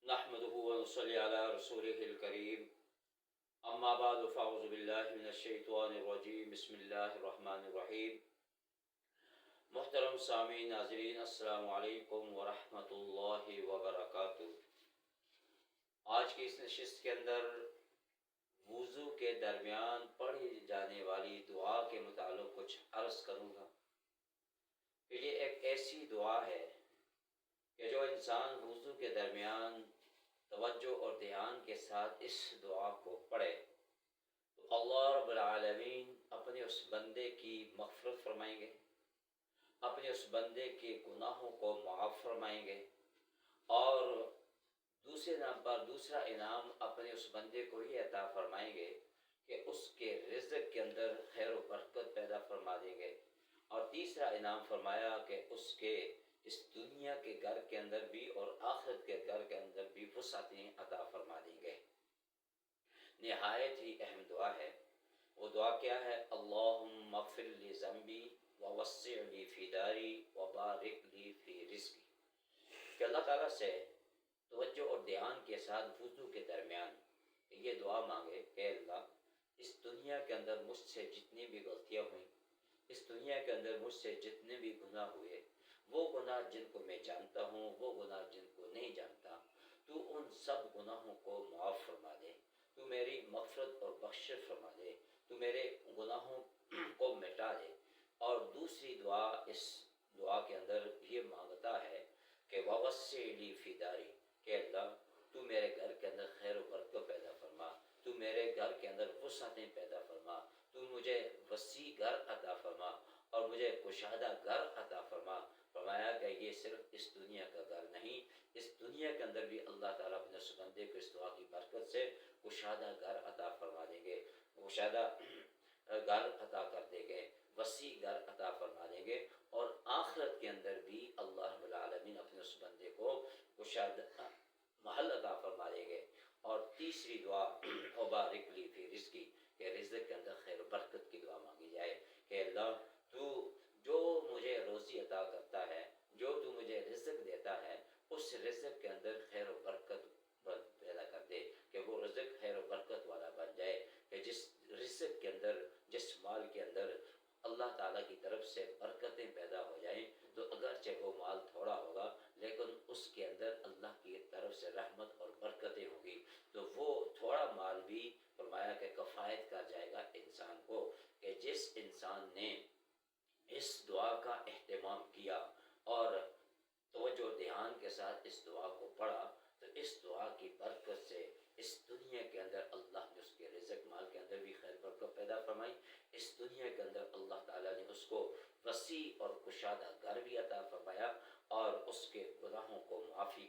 نحمده ونصلي على رسوله الكريم اما بعد فاعوذ باللہ من الشیطان الرجیم بسم اللہ الرحمن الرحیم۔ محترم سامعین ناظرین السلام علیکم ورحمۃ اللہ وبرکاتہ۔ آج کی اس نشست کے اندر وضو کے درمیان پڑھی جانے والی دعا کے متعلق کچھ عرض کروں گا کہ یہ ایک ایسی دعا ہے کہ جو انسان وضو کے درمیان توجہ اور دھیان کے ساتھ اس دعا کو پڑھے تو اللہ رب العالمین اپنے اس بندے کی مغفرت فرمائیں گے، اپنے اس بندے کے گناہوں کو معاف فرمائیں گے، اور دوسرے نام پر دوسرا انعام اپنے اس بندے کو یہ عطا فرمائیں گے کہ اس کے رزق کے اندر خیر و برکت پیدا فرما دیں گے، اور تیسرا انعام فرمایا کہ اس کے اس دنیا کے گھر کے اندر بھی اور آخرت کے گھر کے اندر بھی وسعتیں عطا فرما دیں گے۔ نہایت ہی اہم دعا ہے۔ وہ دعا کیا ہے؟ اللہم اغفر لی ذنبی ووسع لی فی داری وبارک لی فی رزقی، کہ اللہ تعالیٰ سے توجہ اور دھیان کے ساتھ وضو کے درمیان یہ دعا مانگے کہ اللہ اس دنیا کے اندر مجھ سے جتنی بھی غلطیاں ہوئیں، اس دنیا کے اندر مجھ سے جتنے بھی گناہ ہوئے، وہ گناہ جن کو میں جانتا ہوں، وہ گناہ جن کو نہیں جانتا، تو ان سب گناہوں کو معاف فرما دے، تو میری مغفرت اور بخشش فرما دے، تو میرے گناہوں کو مٹا دے۔ اور دوسری دعا اس دعا کے اندر یہ مانگتا ہے کہ ووسع لی فی داری، کہ اللہ تو میرے گھر کے اندر خیر و برکت پیدا فرما، تو میرے گھر کے اندر وسعتیں پیدا فرما، تو مجھے وسیع گھر عطا فرما اور مجھے کشادہ گھر عطا فرما۔ فرمایا کہ یہ صرف اس دنیا کا گھر نہیں، اس دنیا کے اندر بھی اللہ تعالیٰ اپنے اس بندے کو اس دعا کی برکت سے کشادہ گھر عطا فرما دیں گے، کشادہ گھر عطا کر دیں گے، وسیع گھر عطا فرما دیں گے، اور آخرت کے اندر بھی اللہ رب العالمین اپنے اس بندے کو کشادہ محل عطا فرما دیں گے۔ اور تیسری دعا وبارک لی فی رزقی، کہ رزق کے اندر خیر و برکت کی دعا مانگی جائے کہ اللہ تو جو مجھے روزی عطا کرتا ہے، جو تو مجھے رزق دیتا ہے، اس رزق کے اندر خیر و برکت پیدا کر دے، کہ وہ رزق خیر و برکت والا بن جائے، کہ جس رزق کے اندر، جس مال کے اندر اللہ تعالیٰ کی طرف سے برکتیں پیدا ہو جائیں، تو اگرچہ وہ مال تھوڑا ہوگا لیکن اس کے اندر اللہ کی طرف سے رحمت اور برکتیں ہوں گی، تو وہ تھوڑا مال بھی فرمایا کہ کفایت کر جائے گا انسان کو۔ کہ جس انسان نے اس دعا کا اہتمام کیا اور توجہ دھیان کے ساتھ اس دعا کو پڑھا، تو اس دعا کی برکت سے اس دنیا کے اندر اللہ نے اس کے رزق مال کے اندر بھی خیر برکت پیدا فرمائی، اس دنیا کے اندر اللہ تعالیٰ نے اس کو وسیع اور کشادہ گھر بھی عطا فرمایا، اور اس کے گناہوں کو معافی